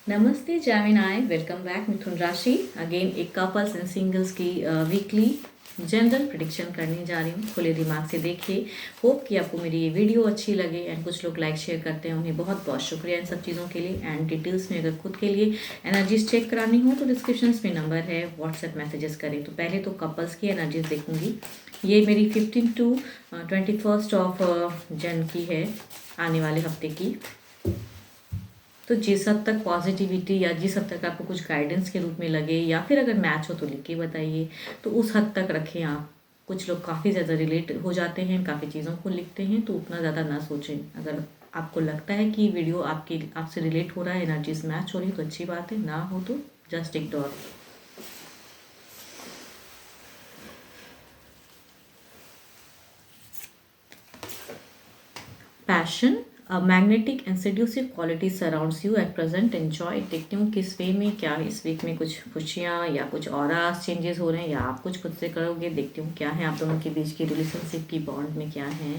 नमस्ते जामिनाई, welcome back. मिथुन राशि again एक कपल्स एंड सिंगल्स की वीकली जनरल प्रिडिक्शन करने जा रही हूँ। खुले दिमाग से देखिए। होप कि आपको मेरी ये वीडियो अच्छी लगे एंड कुछ लोग लाइक शेयर करते हैं, उन्हें बहुत बहुत शुक्रिया इन सब चीज़ों के लिए। एंड डिटेल्स में अगर खुद के लिए एनर्जीज चेक करानी हो तो डिस्क्रिप्शन में नंबर है, व्हाट्सएप मैसेजेस करें। तो पहले तो कपल्स की एनर्जीज देखूंगी। ये मेरी 15 to 21 ऑफ जन की है, आने वाले हफ्ते की। तो जिस हद तक पॉजिटिविटी या जिस हद तक आपको कुछ गाइडेंस के रूप में लगे या फिर अगर मैच हो तो लिख के बताइए, तो उस हद तक रखें आप। कुछ लोग काफ़ी ज़्यादा रिलेट हो जाते हैं, काफ़ी चीज़ों को लिखते हैं, तो उतना ज़्यादा ना सोचें। अगर आपको लगता है कि वीडियो आपसे रिलेट हो रहा है, एनर्जीज मैच हो रही है, तो अच्छी बात है। ना हो तो just ignore. Passion, a magnetic and seductive quality surrounds you at present. enjoy। देखती हूँ किस वे में, क्या इस वीक में कुछ खुशियाँ या कुछ और चेंजेस हो रहे हैं या आप कुछ खुद से करोगे। देखती हूँ क्या है आप दोनों के बीच की रिलेशनशिप की बॉन्ड में क्या है।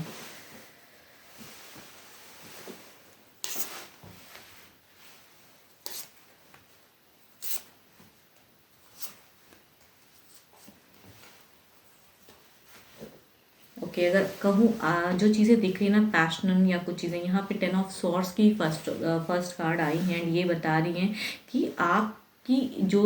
ओके, अगर कहूँ जो चीज़ें दिख रही है ना, पैशन या कुछ चीज़ें, यहाँ पे 10 ऑफ सॉर्ड्स की फर्स्ट कार्ड आई हैं एंड ये बता रही हैं कि आप कि जो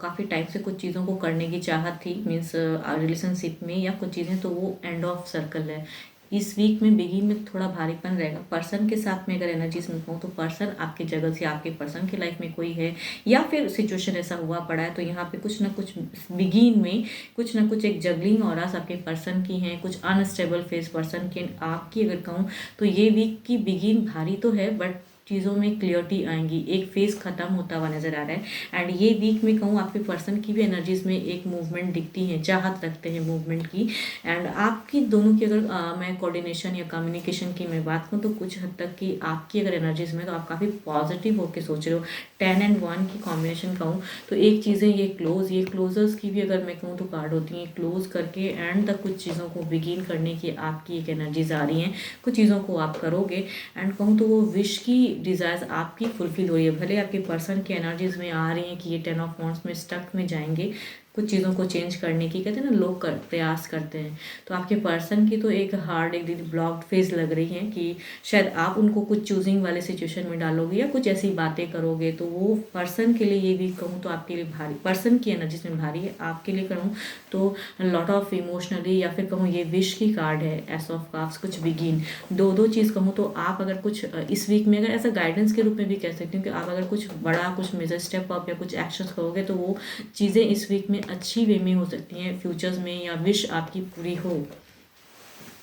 काफ़ी टाइम से कुछ चीज़ों को करने की चाहत थी, मीन्स रिलेशनशिप में या कुछ चीज़ें, तो वो एंड ऑफ सर्कल है। इस वीक में बिगिन में थोड़ा भारीपन रहेगा। पर्सन के साथ में अगर एनर्जीज में कहूँ तो पर्सन आपके जगह से, आपके पर्सन की लाइफ में कोई है या फिर सिचुएशन ऐसा हुआ पड़ा है, तो यहाँ पे कुछ ना कुछ बिगिन में कुछ ना कुछ एक जगलिंग और आपके पर्सन की हैं, कुछ अनस्टेबल फेस पर्सन के आपकी अगर कहूँ तो ये वीक की बिगिन भारी तो है, बट चीज़ों में क्लियरिटी आएंगी। एक फेज खत्म होता हुआ नजर आ रहा है एंड ये वीक में कहूँ आपके पर्सन की भी एनर्जीज में एक मूवमेंट दिखती है, चाहत रखते हैं मूवमेंट की। एंड आपकी दोनों की अगर मैं कोऑर्डिनेशन या कम्युनिकेशन की मैं बात करूँ तो कुछ हद तक की आपकी अगर एनर्जीज में, तो आप काफ़ी पॉजिटिव होकर सोच रहे हो। 10 and 1 की कॉम्बिनेशन कहूँ तो एक चीज़ें ये क्लोजर्स की भी अगर मैं कहूँ तो कार्ड होती हैं। क्लोज करके एंड तक कुछ चीज़ों को बिगिन करने की आपकी एक एनर्जीज आ रही हैं, कुछ चीज़ों को आप करोगे एंड कहूँ तो वो विश की डिज़ायर्स आपकी फुलफिल हो रही है। भले आपके पर्सन की एनर्जीज में आ रही हैं कि ये 10 ऑफ वांड्स में स्टक में जाएंगे, कुछ चीज़ों को चेंज करने की कहते हैं ना, लोग प्रयास करते हैं। तो आपके पर्सन की तो एक हार्ड एक दीदी ब्लॉक्ड फेज लग रही है कि शायद आप उनको कुछ चूजिंग वाले सिचुएशन में डालोगे या कुछ ऐसी बातें करोगे, तो वो पर्सन के लिए, ये भी कहूँ तो आपके लिए भारी, पर्सन की एनर्जीज में भारी है। आपके लिए कहूँ तो लॉट ऑफ इमोशनली या फिर कहूँ ये विश की कार्ड है, एस ऑफ कप्स, कुछ बिगिन। दो चीज़ कहूँ तो आप अगर कुछ इस वीक में अगर ऐसा गाइडेंस के रूप में भी कह सकती हूँ कि आप अगर कुछ बड़ा कुछ मेजर स्टेप अप या कुछ एक्शंस करोगे तो वो चीज़ें इस वीक में अच्छी वे में हो सकती हैं फ्यूचर्स में, या विश आपकी पूरी हो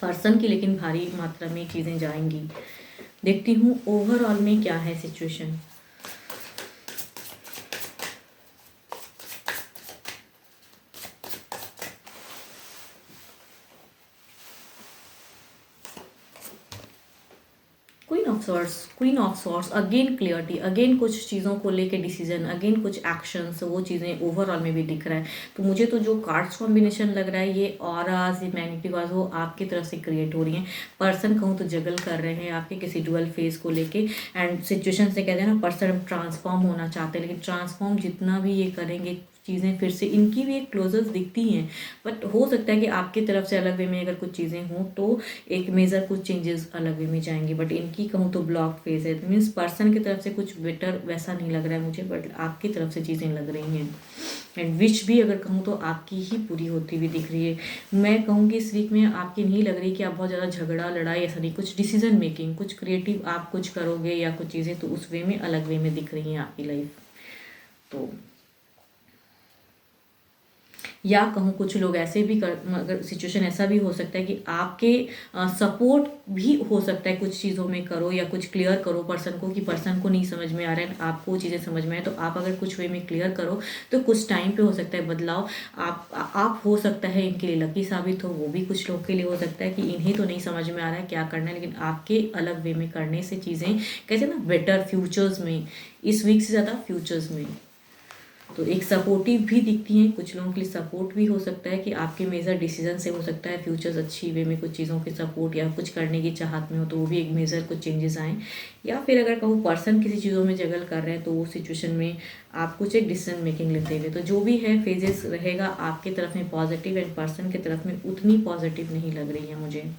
पर्सन की, लेकिन भारी मात्रा में चीज़ें जाएंगी। देखती हूँ ओवरऑल में क्या है situation. Queen of sorts, again clarity, again कुछ चीज़ों को लेके डिसीजन, अगेन कुछ एक्शंस, वो चीज़ें ओवरऑल में भी दिख रहा है। तो मुझे तो जो कार्ड्स कॉम्बिनेशन लग रहा है, ये ऑराज, ये मैग्नेटिक ऑराज, वो आपकी तरफ से क्रिएट हो रही हैं। पर्सन कहूँ तो जगल कर रहे हैं आपके किसी डुअल फेस को लेके एंड सिचुएशन से कहते हैं ना, पर्सन ट्रांसफॉर्म होना चाहते हैं, लेकिन ट्रांसफॉर्म जितना भी ये करेंगे चीज़ें फिर से इनकी भी एक क्लोजर्स दिखती हैं, बट हो सकता है कि आपकी तरफ से अलग वे में अगर कुछ चीज़ें हों तो एक मेजर कुछ चेंजेस अलग वे में जाएंगे, बट इनकी कहूँ तो ब्लॉक फेज है। मीन्स पर्सन की तरफ से कुछ बेटर वैसा नहीं लग रहा है मुझे, बट आपकी तरफ से चीज़ें लग रही हैं एंड विश भी अगर कहूँ तो आपकी ही पूरी होती हुई दिख रही है। मैं कहूँगी इस वीक में आपकी नहीं लग रही कि आप बहुत ज़्यादा झगड़ा लड़ाई ऐसा नहीं, कुछ डिसीजन मेकिंग, कुछ क्रिएटिव आप कुछ करोगे या कुछ चीज़ें तो उस वे में अलग वे में दिख रही हैं आपकी लाइफ। तो या कहूँ कुछ लोग ऐसे भी कर, अगर सिचुएशन ऐसा भी हो सकता है कि आपके सपोर्ट भी हो सकता है, कुछ चीज़ों में करो या कुछ क्लियर करो पर्सन को, कि पर्सन को नहीं समझ में आ रहा है, आपको चीज़ें समझ में आए, तो आप अगर कुछ वे में क्लियर करो तो कुछ टाइम पे हो सकता है बदलाव। आप हो सकता है इनके लिए लकी साबित हो, वो भी कुछ लोग के लिए हो सकता है कि इन्हें तो नहीं समझ में आ रहा है क्या करना है, लेकिन आपके अलग वे में करने से चीज़ें कहते हैं ना बेटर फ्यूचर्स में, इस वीक से ज़्यादा फ्यूचर्स में। तो एक सपोर्टिव भी दिखती हैं, कुछ लोगों के लिए सपोर्ट भी हो सकता है कि आपके मेजर डिसीजन से हो सकता है फ्यूचर्स अच्छी वे में कुछ चीज़ों के सपोर्ट या कुछ करने की चाहत में हो तो वो भी एक मेजर कुछ चेंजेस आएँ। या फिर अगर कहूँ पर्सन किसी चीज़ों में जगल कर रहे हैं तो वो सिचुएशन में आप कुछ एक डिसीजन मेकिंग लेते हुए, तो जो भी है फेजेस रहेगा आपके तरफ में पॉजिटिव एंड पर्सन की तरफ में उतनी पॉजिटिव नहीं लग रही है मुझे।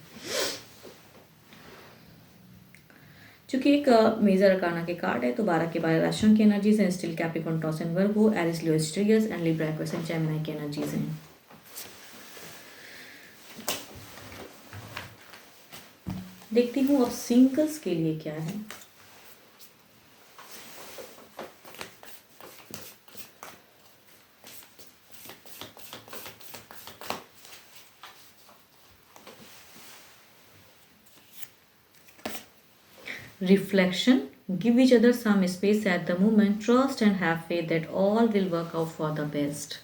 चूंकि एक मेजर अरकाना के कार्ड है तो 12 के 12 राशियों की एनर्जीज हैं, still Capricorn Taurus and Virgo, Aries Leo Sagittarius and Libra Aquarius and Gemini की एनर्जीज हैं। देखती हूँ अब सिंगल्स के लिए क्या है। Reflection, give each other some space at the moment, trust and have faith that all will work out for the best.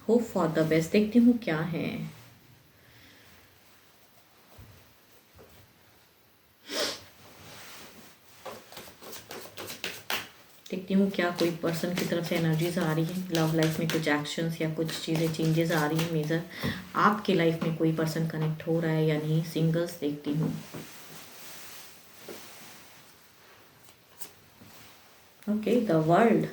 Hope for the best। देखती हूँ क्या है। देखती हूँ क्या कोई पर्सन की तरफ से एनर्जीज आ रही है, लव लाइफ में कुछ एक्शंस या कुछ चीज़ें चेंजेस आ रही हैं मेजर, आपके लाइफ में कोई पर्सन कनेक्ट हो रहा है या नहीं। सिंगल्स देखती हूँ। Okay, the world.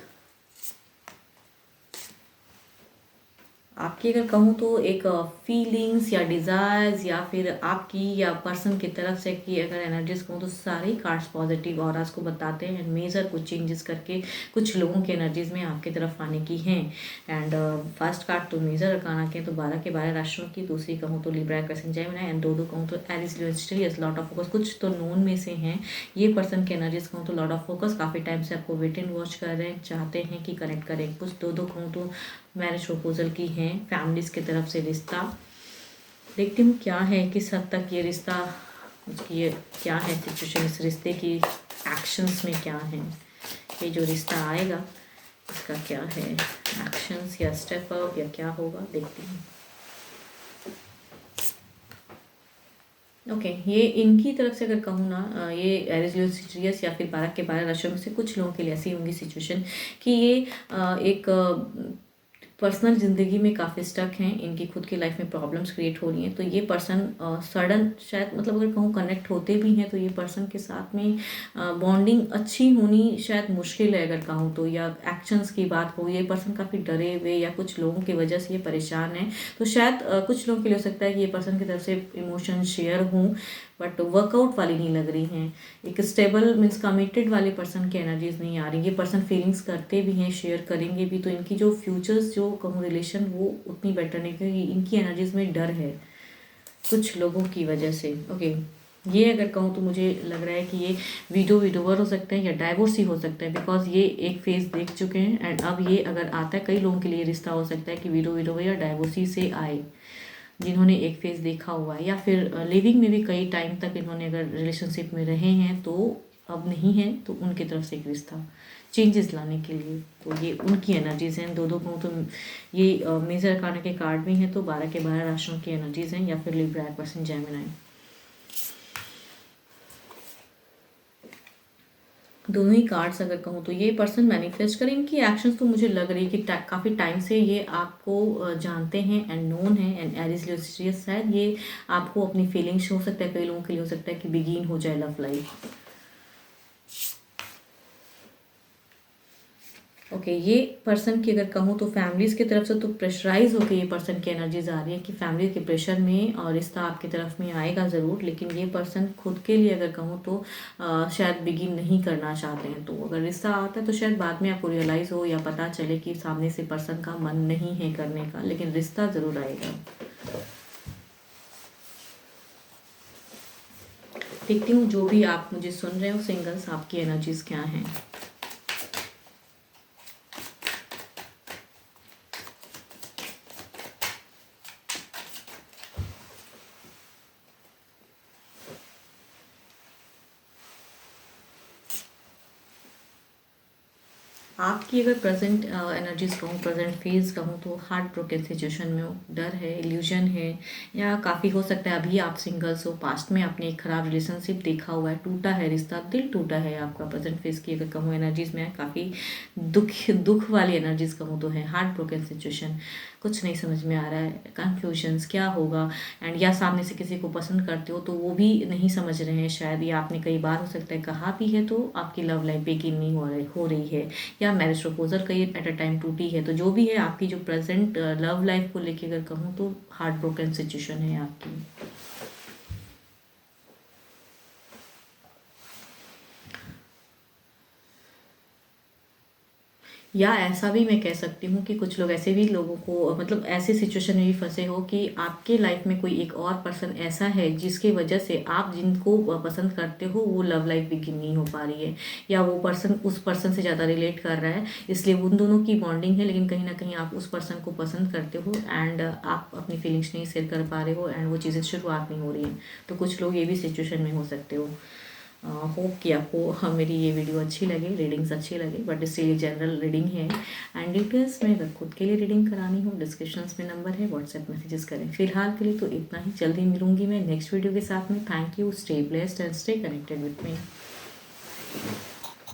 आपकी अगर कहूँ तो एक फीलिंग्स या डिज़ायर्स या फिर आपकी या पर्सन की तरफ से की अगर एनर्जीज कहूँ तो सारे कार्ड्स पॉजिटिव ऑरास को बताते हैं एंड मेजर कुछ चेंजेस करके कुछ लोगों की एनर्जीज में आपकी तरफ आने की हैं। एंड फर्स्ट कार्ड तो मेजर अरकाना के तो 12 के 12 राशियों की, दूसरी कहूँ तो Libra Aquarius and Gemini and दो कहूँ तो Aries Leo Sagittarius lot of focus. कुछ तो नोन में से हैं ये पर्सन की एनर्जीज कहूँ तो लॉट ऑफ फोकस, काफ़ी टाइम से आपको वेट एंड वॉच कर रहे हैं, चाहते हैं कि कनेक्ट करें। कुछ दो कहूँ तो मैरिज प्रपोजल की हैं, फैमिलीज की तरफ से रिश्ता। देखती हूँ क्या है, किस हद तक ये रिश्ता, ये क्या है सिचुएशन, इस रिश्ते की एक्शंस में क्या है, ये जो रिश्ता आएगा इसका क्या है एक्शंस या स्टेप अप या क्या होगा। देखती हूँ। ओके, ये इनकी तरफ से अगर कहूँ ना, ये एरिस लियो स्टिलियस या फिर 12 के 12 राशियों में से कुछ लोगों के लिए ऐसी होंगी सिचुएशन कि ये एक पर्सनल ज़िंदगी में काफ़ी स्टक हैं, इनकी खुद की लाइफ में प्रॉब्लम्स क्रिएट हो रही हैं। तो ये पर्सन सडन शायद मतलब अगर कहूँ कनेक्ट होते भी हैं तो ये पर्सन के साथ में बॉन्डिंग अच्छी होनी शायद मुश्किल है अगर कहूँ तो, या एक्शंस की बात हो, ये पर्सन काफ़ी डरे हुए या कुछ लोगों की वजह से ये परेशान है। तो शायद कुछ लोगों के लिए हो सकता है कि ये पर्सन की तरफ से इमोशन शेयर हों बट वर्कआउट वाली नहीं लग रही हैं। एक स्टेबल मीन्स कमिटेड वाले पर्सन की एनर्जीज नहीं आ रही। ये पर्सन फीलिंग्स करते भी हैं, शेयर करेंगे भी, तो इनकी जो फ्यूचर्स जो कहूँ रिलेशन वो उतनी बेटर नहीं, क्योंकि इनकी एनर्जीज में डर है कुछ लोगों की वजह से। ओके, ये अगर कहूँ तो मुझे लग रहा है कि ये विडोवर हो सकते हैं या डाइवोर्स ही हो सकता है, बिकॉज ये एक फेज देख चुके हैं एंड अब ये अगर आता है, कई लोगों के लिए रिश्ता हो सकता है कि विडोवर या डाइवोर्सी से आए जिन्होंने एक फेज देखा हुआ है, या फिर लिविंग में भी कई टाइम तक इन्होंने अगर रिलेशनशिप में रहे हैं तो अब नहीं है, तो उनकी तरफ से एक रिश्ता चेंजेस लाने के लिए, तो ये उनकी एनर्जीज हैं। दो कहूँ तो ये मेजर अरकाना के कार्ड भी हैं तो 12 के 12 राशियों की एनर्जीज हैं, या फिर लिब्रा एक्वेरियस एंड जेमिनी। दोनों ही कार्ड्स अगर कहूँ तो ये पर्सन मैनिफेस्ट करें, इनकी एक्शंस तो मुझे लग रही है कि काफ़ी टाइम से ये आपको जानते हैं एंड नोन है एंड एरिस लियो स्टिलियस शायद ये आपको अपनी फीलिंग्स हो सकता है, कई लोगों के लिए हो सकता है कि बिगिन हो जाए लव लाइफ। ओके, ये पर्सन की अगर कहूँ तो फैमिलीज़ की तरफ से तो प्रेशराइज होकर ये पर्सन की एनर्जीज आ रही है कि फैमिली के प्रेशर में और रिश्ता आपकी तरफ में आएगा ज़रूर, लेकिन ये पर्सन खुद के लिए अगर कहूँ तो शायद बिगिन नहीं करना चाहते हैं। तो अगर रिश्ता आता है तो शायद बाद में आपको रियलाइज़ हो या पता चले कि सामने से पर्सन का मन नहीं है करने का, लेकिन रिश्ता ज़रूर आएगा। देखती हूँ जो भी आप मुझे सुन रहे हो सिंगल्स, आपकी एनर्जीज क्या हैं। आपकी अगर प्रेजेंट एनर्जीज कहूँ, प्रेजेंट फेज कहूँ, तो हार्ट ब्रोकन सिचुएशन में हो, डर है, इल्यूजन है, या काफ़ी हो सकता है अभी आप सिंगल्स हो, पास्ट में आपने एक ख़राब रिलेशनशिप देखा हुआ है, टूटा है रिश्ता, दिल टूटा है आपका। प्रेजेंट फेज की अगर कहूँ एनर्जीज में काफ़ी दुख वाली एनर्जीज कहूँ तो है। हार्ट ब्रोकन सिचुएशन, कुछ नहीं समझ में आ रहा है, कन्फ्यूजन्स क्या होगा, एंड या सामने से किसी को पसंद करते हो तो वो भी नहीं समझ रहे हैं शायद, या आपने कई बार हो सकता है कहा भी है तो आपकी लव लाइफ बेगिन नहीं हो रही है, या मैरिज प्रपोजल कई एट अ टाइम टूटी है। तो जो भी है आपकी जो प्रेजेंट लव लाइफ को लेके अगर कहूँ तो हार्ट ब्रोकन सिचुएशन है आपकी। या ऐसा भी मैं कह सकती हूँ कि कुछ लोग ऐसे भी लोगों को मतलब ऐसे सिचुएशन में भी फंसे हो कि आपके लाइफ में कोई एक और पर्सन ऐसा है जिसकी वजह से आप जिनको पसंद करते हो वो लव लाइफ बिगिन नहीं हो पा रही है, या वो पर्सन उस पर्सन से ज़्यादा रिलेट कर रहा है, इसलिए उन दोनों की बॉन्डिंग है लेकिन कहीं ना कहीं आप उस पर्सन को पसंद करते हो एंड आप अपनी फीलिंग्स नहीं शेयर कर पा रहे हो एंड वो चीज़ें शुरुआत नहीं हो रही हैं। तो कुछ लोग ये भी सिचुएशन में हो सकते हो। होप कि आपको मेरी ये वीडियो अच्छी लगे, रीडिंग्स अच्छी लगे, बट स्टिल जनरल रीडिंग है एंड डिटेल्स में अगर खुद के लिए रीडिंग करानी हो डिस्क्रिप्शंस में नंबर है, व्हाट्सएप मैसेजेस करें। फिलहाल के लिए तो इतना ही, जल्दी मिलूंगी मैं नेक्स्ट वीडियो के साथ में। Thank you, stay blessed and stay connected with me.